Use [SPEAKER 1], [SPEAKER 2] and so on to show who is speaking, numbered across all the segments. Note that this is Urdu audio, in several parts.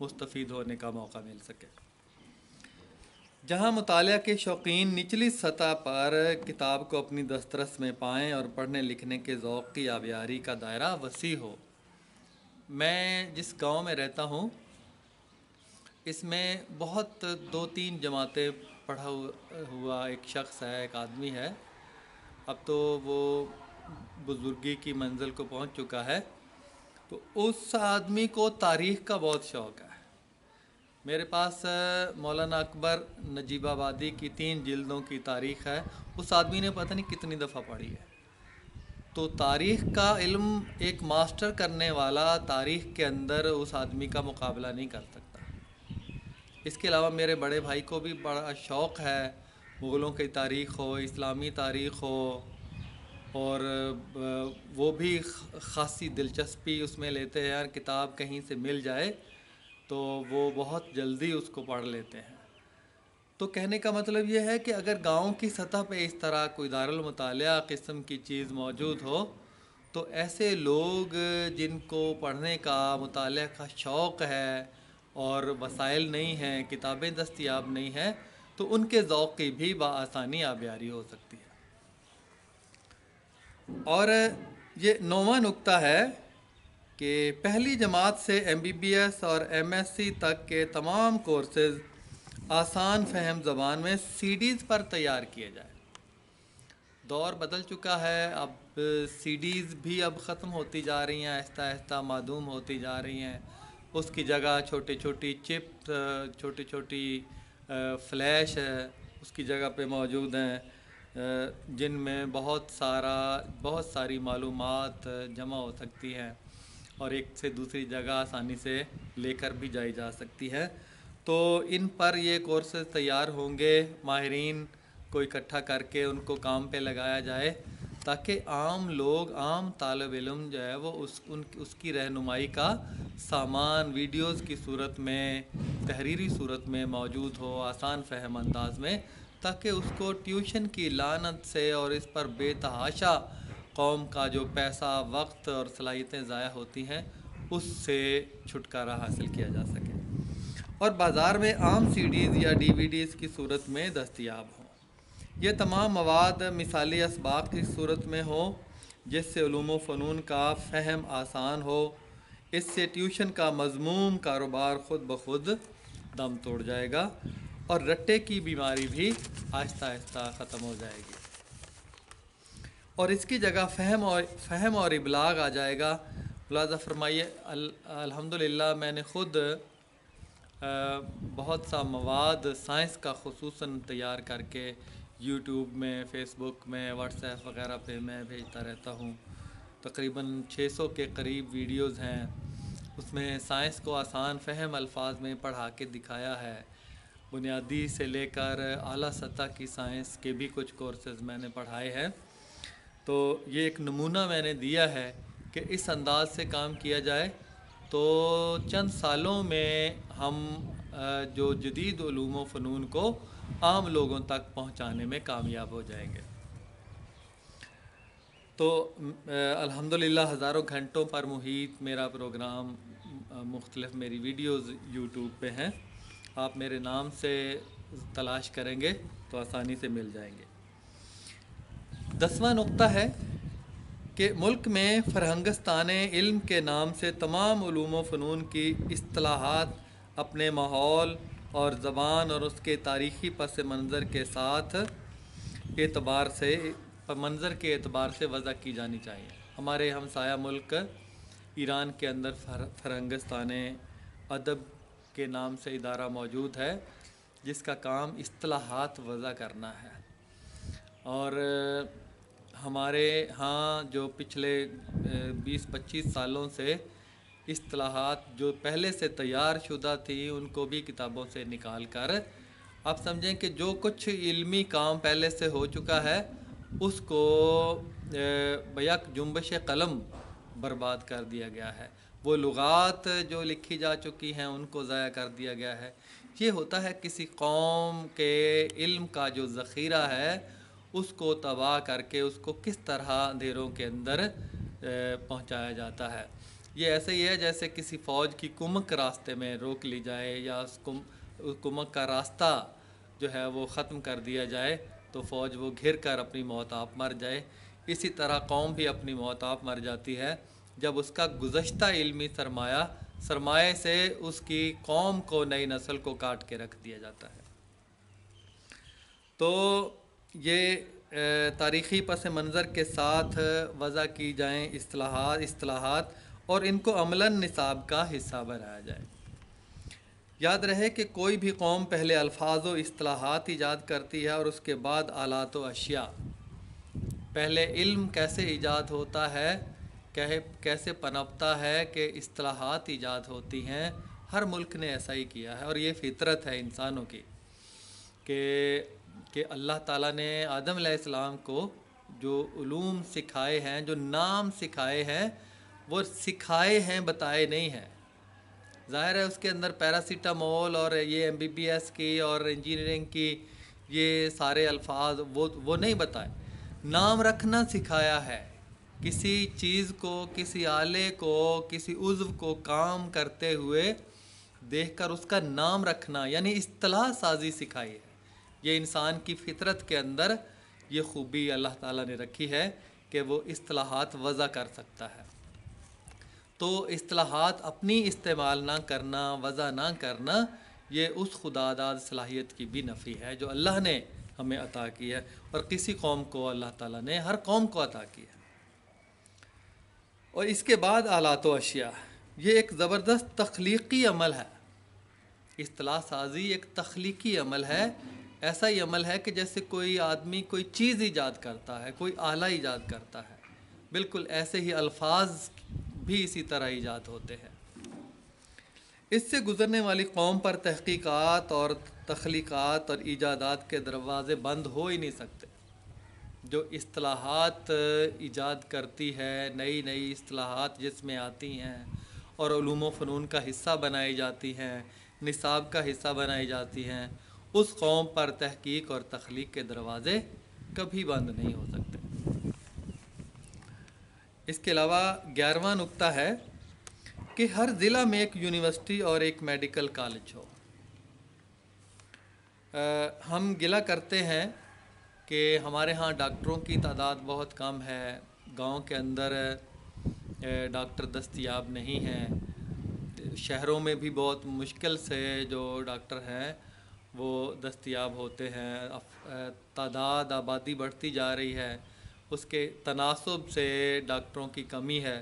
[SPEAKER 1] مستفید ہونے کا موقع مل سکے۔ جہاں مطالعہ کے شوقین نچلی سطح پر کتاب کو اپنی دسترس میں پائیں اور پڑھنے لکھنے کے ذوق کی آبیاری کا دائرہ وسیع ہو۔ میں جس گاؤں میں رہتا ہوں اس میں بہت 2-3 جماعتیں پڑھا ہوا ایک شخص ہے، ایک آدمی ہے، اب تو وہ بزرگی کی منزل کو پہنچ چکا ہے۔ تو اس آدمی کو تاریخ کا بہت شوق ہے۔ میرے پاس مولانا اکبر نجیب آبادی کی 3 جلدوں کی تاریخ ہے، اس آدمی نے پتہ نہیں کتنی دفعہ پڑھی ہے۔ تو تاریخ کا علم ایک ماسٹر کرنے والا تاریخ کے اندر اس آدمی کا مقابلہ نہیں کر سکتا۔ اس کے علاوہ میرے بڑے بھائی کو بھی بڑا شوق ہے، مغلوں کی تاریخ ہو، اسلامی تاریخ ہو، اور وہ بھی خاصی دلچسپی اس میں لیتے ہیں۔ یار کتاب کہیں سے مل جائے تو وہ بہت جلدی اس کو پڑھ لیتے ہیں۔ تو کہنے کا مطلب یہ ہے کہ اگر گاؤں کی سطح پہ اس طرح کوئی دارالمطالعہ قسم کی چیز موجود ہو تو ایسے لوگ جن کو پڑھنے کا مطالعہ کا شوق ہے اور وسائل نہیں ہیں، کتابیں دستیاب نہیں ہیں، تو ان کے ذوق کی بھی بآسانی آبیاری ہو سکتی ہے۔ اور یہ 9واں نکتہ ہے کہ پہلی جماعت سے MBBS اور MSc تک کے تمام کورسز آسان فہم زبان میں CDs پر تیار کیے جائیں۔ دور بدل چکا ہے، اب CDs بھی اب ختم ہوتی جا رہی ہیں، آہستہ آہستہ معدوم ہوتی جا رہی ہیں۔ اس کی جگہ چھوٹی چھوٹی چپ، چھوٹی چھوٹی فلیش اس کی جگہ پہ موجود ہیں، جن میں بہت ساری معلومات جمع ہو سکتی ہیں اور ایک سے دوسری جگہ آسانی سے لے کر بھی جائی جا سکتی ہے۔ تو ان پر یہ کورسز تیار ہوں گے، ماہرین کو اکٹھا کر کے ان کو کام پہ لگایا جائے تاکہ عام لوگ، عام طالب علم جو ہے وہ اس کی رہنمائی کا سامان ویڈیوز کی صورت میں، تحریری صورت میں موجود ہو، آسان فہم انداز میں، تاکہ اس کو ٹیوشن کی لعنت سے اور اس پر بے تحاشا قوم کا جو پیسہ، وقت اور صلاحیتیں ضائع ہوتی ہیں اس سے چھٹکارا حاصل کیا جا سکے اور بازار میں عام CDs یا DVDs کی صورت میں دستیاب ہوں۔ یہ تمام مواد مثالی اسباق کی صورت میں ہوں جس سے علوم و فنون کا فہم آسان ہو۔ اس سے ٹیوشن کا مذموم کاروبار خود بخود دم توڑ جائے گا اور رٹے کی بیماری بھی آہستہ آہستہ ختم ہو جائے گی اور اس کی جگہ فہم اور ابلاغ آ جائے گا۔ ملاحظہ فرمائیے، الحمدللہ میں نے خود بہت سا مواد سائنس کا خصوصاً تیار کر کے یوٹیوب میں، فیس بک میں، واٹس ایپ وغیرہ پہ میں بھیجتا رہتا ہوں۔ تقریباً 600 کے قریب ویڈیوز ہیں، اس میں سائنس کو آسان فہم الفاظ میں پڑھا کے دکھایا ہے۔ بنیادی سے لے کر اعلیٰ سطح کی سائنس کے بھی کچھ کورسز میں نے پڑھائے ہیں۔ تو یہ ایک نمونہ میں نے دیا ہے کہ اس انداز سے کام کیا جائے تو چند سالوں میں ہم جو جدید علوم و فنون کو عام لوگوں تک پہنچانے میں کامیاب ہو جائیں گے۔ تو الحمدللہ ہزاروں گھنٹوں پر محیط میرا پروگرام، مختلف میری ویڈیوز یوٹیوب پہ ہیں، آپ میرے نام سے تلاش کریں گے تو آسانی سے مل جائیں گے۔ 10واں نکتہ ہے کہ ملک میں فرہنگستان علم کے نام سے تمام علوم و فنون کی اصطلاحات اپنے ماحول اور زبان اور اس کے تاریخی پس منظر کے اعتبار سے وضع کی جانی چاہیے۔ ہمارے ہمسایہ ملک ایران کے اندر فرہنگستان ادب کے نام سے ادارہ موجود ہے جس کا کام اصطلاحات وضع کرنا ہے، اور ہمارے ہاں جو پچھلے 20-25 سالوں سے اصطلاحات جو پہلے سے تیار شدہ تھی ان کو بھی کتابوں سے نکال کر آپ سمجھیں کہ جو کچھ علمی کام پہلے سے ہو چکا ہے اس کو بیک جنبش قلم برباد کر دیا گیا ہے۔ وہ لغات جو لکھی جا چکی ہیں ان کو ضائع کر دیا گیا ہے۔ یہ ہوتا ہے کسی قوم کے علم کا جو ذخیرہ ہے اس کو تباہ کر کے اس کو کس طرح اندھیروں کے اندر پہنچایا جاتا ہے۔ یہ ایسے ہی ہے جیسے کسی فوج کی کمک راستے میں روک لی جائے یا اس کمک کا راستہ جو ہے وہ ختم کر دیا جائے تو فوج وہ گھر کر اپنی موت آپ مر جائے. اسی طرح قوم بھی اپنی موت آپ مر جاتی ہے جب اس کا گزشتہ علمی سرمایہ سے اس کی قوم کو، نئی نسل کو کاٹ کے رکھ دیا جاتا ہے. تو یہ تاریخی پس منظر کے ساتھ وضع کی جائیں اصطلاحات اور ان کو عملاً نصاب کا حصہ بنایا جائے. یاد رہے کہ کوئی بھی قوم پہلے الفاظ و اصطلاحات ایجاد کرتی ہے اور اس کے بعد آلات و اشیاء. پہلے علم کیسے ایجاد ہوتا ہے، کیسے پنپتا ہے کہ اصطلاحات ایجاد ہوتی ہیں. ہر ملک نے ایسا ہی کیا ہے اور یہ فطرت ہے انسانوں کی کہ اللہ تعالیٰ نے آدم علیہ السلام کو جو علوم سکھائے ہیں، جو نام سکھائے ہیں، وہ سکھائے ہیں، بتائے نہیں ہیں. ظاہر ہے اس کے اندر پیراسیٹامول اور یہ MBBS کی اور انجینئرنگ کی یہ سارے الفاظ وہ نہیں بتائے. نام رکھنا سکھایا ہے. کسی چیز کو، کسی آلے کو، کسی عضو کو کام کرتے ہوئے دیکھ کر اس کا نام رکھنا یعنی اصطلاح سازی سکھائی ہے. یہ انسان کی فطرت کے اندر یہ خوبی اللہ تعالیٰ نے رکھی ہے کہ وہ اصطلاحات وضع کر سکتا ہے. تو اصطلاحات اپنی استعمال نہ کرنا، وضع نہ کرنا، یہ اس خدا داد صلاحیت کی بھی نفی ہے جو اللہ نے ہمیں عطا کی ہے اور کسی قوم کو اللہ تعالیٰ نے ہر قوم کو عطا کی ہے. اور اس کے بعد آلات و اشیاء، یہ ایک زبردست تخلیقی عمل ہے. اصطلاح سازی ایک تخلیقی عمل ہے. ایسا ہی عمل ہے کہ جیسے کوئی آدمی کوئی چیز ایجاد کرتا ہے، کوئی آلہ ایجاد کرتا ہے، بالکل ایسے ہی الفاظ بھی اسی طرح ایجاد ہوتے ہیں. اس سے گزرنے والی قوم پر تحقیقات اور تخلیقات اور ایجادات کے دروازے بند ہو ہی نہیں سکتے. جو اصطلاحات ایجاد کرتی ہے، نئی نئی اصطلاحات جس میں آتی ہیں اور علوم و فنون کا حصہ بنائی جاتی ہیں، نصاب کا حصہ بنائی جاتی ہیں، اس قوم پر تحقیق اور تخلیق کے دروازے کبھی بند نہیں ہو سکتے. اس کے علاوہ 11واں نقطہ ہے کہ ہر ضلع میں ایک یونیورسٹی اور ایک میڈیکل کالج ہو. ہم گلہ کرتے ہیں کہ ہمارے ہاں ڈاکٹروں کی تعداد بہت کم ہے، گاؤں کے اندر ڈاکٹر دستیاب نہیں ہیں، شہروں میں بھی بہت مشکل سے جو ڈاکٹر ہیں وہ دستیاب ہوتے ہیں. تعداد آبادی بڑھتی جا رہی ہے، اس کے تناسب سے ڈاکٹروں کی کمی ہے.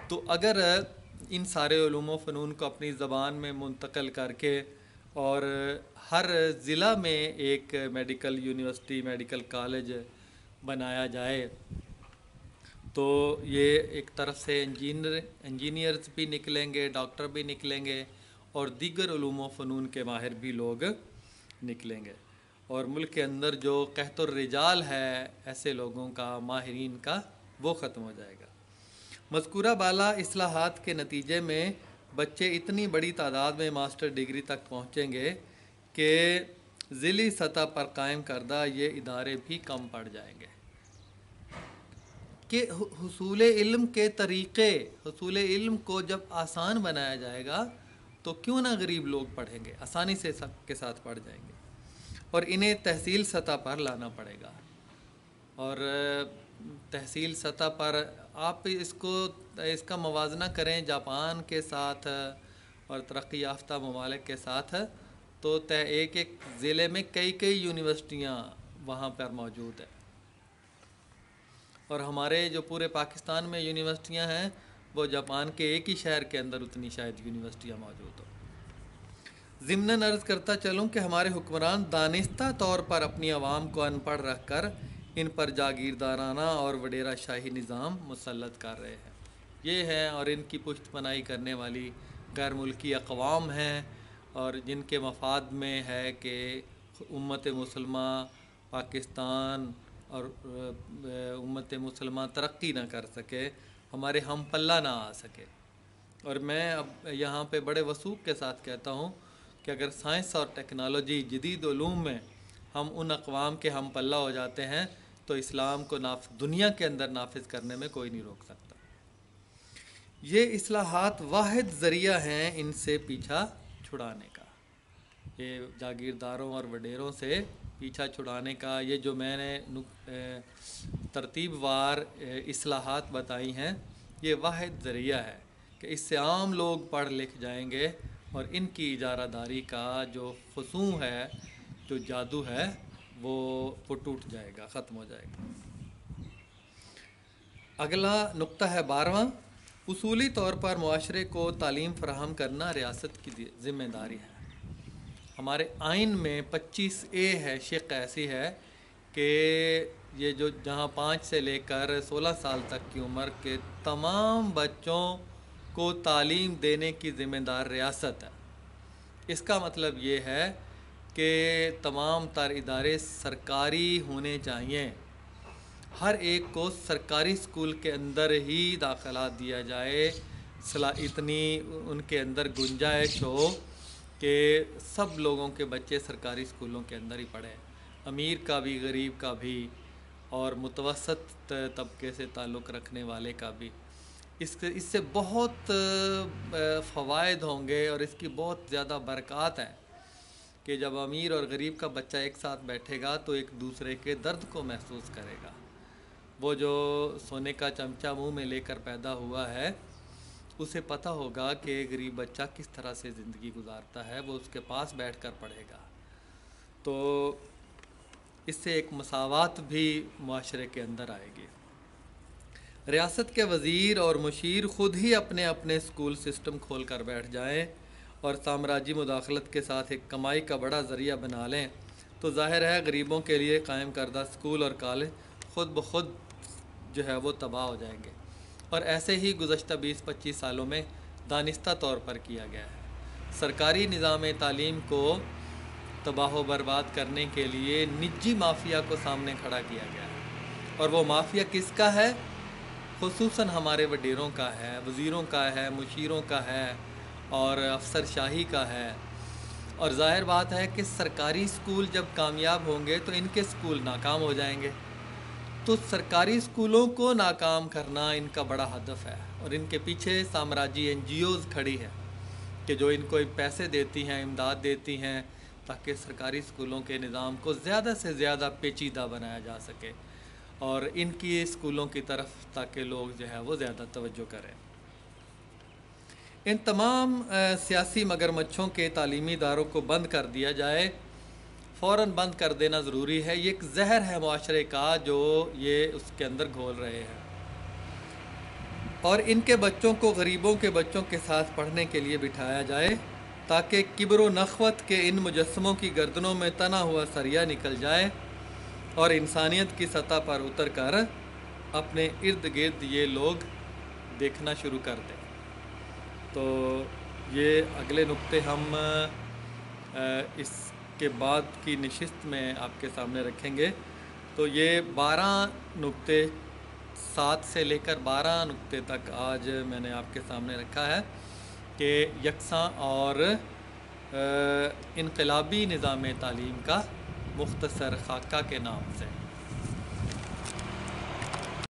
[SPEAKER 1] تو اگر ان سارے علوم و فنون کو اپنی زبان میں منتقل کر کے اور ہر ضلع میں ایک میڈیکل یونیورسٹی، میڈیکل کالج بنایا جائے تو یہ ایک طرف سے انجینئرز بھی نکلیں گے، ڈاکٹر بھی نکلیں گے اور دیگر علوم و فنون کے ماہر بھی لوگ نکلیں گے. اور ملک کے اندر جو قحط الرجال ہے ایسے لوگوں کا، ماہرین کا، وہ ختم ہو جائے گا. مذکورہ بالا اصلاحات کے نتیجے میں بچے اتنی بڑی تعداد میں ماسٹر ڈگری تک پہنچیں گے کہ ضلعی سطح پر قائم کردہ یہ ادارے بھی کم پڑ جائیں گے. کہ حصول علم کے طریقے، حصول علم کو جب آسان بنایا جائے گا تو کیوں نہ غریب لوگ پڑھیں گے، آسانی سے سب کے ساتھ پڑھ جائیں گے. اور انہیں تحصیل سطح پر لانا پڑے گا. اور تحصیل سطح پر آپ اس کا موازنہ کریں جاپان کے ساتھ اور ترقی یافتہ ممالک کے ساتھ، تو ایک ایک ضلع میں کئی یونیورسٹیاں وہاں پر موجود ہیں. اور ہمارے جو پورے پاکستان میں یونیورسٹیاں ہیں وہ جاپان کے ایک ہی شہر کے اندر اتنی شاید یونیورسٹیاں موجود ہوں. ضمناً عرض کرتا چلوں کہ ہمارے حکمران دانستہ طور پر اپنی عوام کو ان پڑھ رکھ کر ان پر جاگیردارانہ اور وڈیرہ شاہی نظام مسلط کر رہے ہیں. یہ ہیں اور ان کی پشت پناہی کرنے والی غیر ملکی اقوام ہیں اور جن کے مفاد میں ہے کہ امت مسلمہ پاکستان اور امت مسلمہ ترقی نہ کر سکے، ہمارے ہم پلہ نہ آ سکے. اور میں اب یہاں پہ بڑے وثوق کے ساتھ کہتا ہوں کہ اگر سائنس اور ٹیکنالوجی، جدید علوم میں ہم ان اقوام کے ہم پلہ ہو جاتے ہیں تو اسلام کو دنیا کے اندر نافذ کرنے میں کوئی نہیں روک سکتا. یہ اصلاحات واحد ذریعہ ہیں ان سے پیچھا چھڑانے کا، یہ جاگیرداروں اور وڈیروں سے پیچھا چھڑانے کا۔ یہ جو میں نے ترتیب وار اصلاحات بتائی ہیں، یہ واحد ذریعہ ہے کہ اس سے عام لوگ پڑھ لکھ جائیں گے اور ان کی اجارہ داری کا جو خصوم ہے، جو جادو ہے، وہ ٹوٹ جائے گا، ختم ہو جائے گا۔ اگلا نقطہ ہے 12واں، اصولی طور پر معاشرے کو تعلیم فراہم کرنا ریاست کی ذمہ داری ہے۔ ہمارے آئین میں 25A ہے، شق ایسی ہے کہ یہ جو جہاں 5 سے لے کر 16 سال تک کی عمر کے تمام بچوں کو تعلیم دینے کی ذمہ دار ریاست ہے۔ اس کا مطلب یہ ہے کہ تمام تر ادارے سرکاری ہونے چاہیے، ہر ایک کو سرکاری اسکول کے اندر ہی داخلہ دیا جائے، اتنی ان کے اندر گنجائش ہو کہ سب لوگوں کے بچے سرکاری اسکولوں کے اندر ہی پڑھیں، امیر کا بھی، غریب کا بھی، اور متوسط طبقے سے تعلق رکھنے والے کا بھی۔ اس سے بہت فوائد ہوں گے اور اس کی بہت زیادہ برکات ہیں کہ جب امیر اور غریب کا بچہ ایک ساتھ بیٹھے گا تو ایک دوسرے کے درد کو محسوس کرے گا۔ وہ جو سونے کا چمچہ منہ میں لے کر پیدا ہوا ہے، اسے پتہ ہوگا کہ غریب بچہ کس طرح سے زندگی گزارتا ہے، وہ اس کے پاس بیٹھ کر پڑھے گا۔ تو اس سے ایک مساوات بھی معاشرے کے اندر آئے گی۔ ریاست کے وزیر اور مشیر خود ہی اپنے اپنے اسکول سسٹم کھول کر بیٹھ جائیں اور سامراجی مداخلت کے ساتھ ایک کمائی کا بڑا ذریعہ بنا لیں تو ظاہر ہے غریبوں کے لیے قائم کردہ اسکول اور کالج خود بخود جو ہے وہ تباہ ہو جائیں گے، اور ایسے ہی گزشتہ 20-25 سالوں میں دانستہ طور پر کیا گیا ہے۔ سرکاری نظام تعلیم کو تباہ و برباد کرنے کے لیے نجی مافیا کو سامنے کھڑا کیا گیا ہے، اور وہ مافیا کس کا ہے؟ خصوصاً ہمارے وڈیروں کا ہے، وزیروں کا ہے، مشیروں کا ہے اور افسر شاہی کا ہے۔ اور ظاہر بات ہے کہ سرکاری اسکول جب کامیاب ہوں گے تو ان کے اسکول ناکام ہو جائیں گے، تو سرکاری اسکولوں کو ناکام کرنا ان کا بڑا ہدف ہے، اور ان کے پیچھے سامراجی NGOز کھڑی ہے کہ جو ان کو پیسے دیتی ہیں، امداد دیتی ہیں تاکہ سرکاری اسکولوں کے نظام کو زیادہ سے زیادہ پیچیدہ بنایا جا سکے اور ان کی اسکولوں کی طرف تاکہ لوگ جو ہے وہ زیادہ توجہ کریں۔ ان تمام سیاسی مگرمچھوں کے تعلیمی اداروں کو بند کر دیا جائے، فوراً بند کر دینا ضروری ہے۔ یہ ایک زہر ہے معاشرے کا جو یہ اس کے اندر گھول رہے ہیں، اور ان کے بچوں کو غریبوں کے بچوں کے ساتھ پڑھنے کے لیے بٹھایا جائے تاکہ کبر و نخوت کے ان مجسموں کی گردنوں میں تنا ہوا سریا نکل جائے اور انسانیت کی سطح پر اتر کر اپنے ارد گرد یہ لوگ دیکھنا شروع کر دیں۔ تو یہ اگلے نقطے ہم اس کے بعد کی نشست میں آپ کے سامنے رکھیں گے۔ تو یہ 12 نقطے، 7 سے لے کر 12 نقطے تک آج میں نے آپ کے سامنے رکھا ہے کہ یکساں اور انقلابی نظام تعلیم کا مختصر خاکہ کے نام سے۔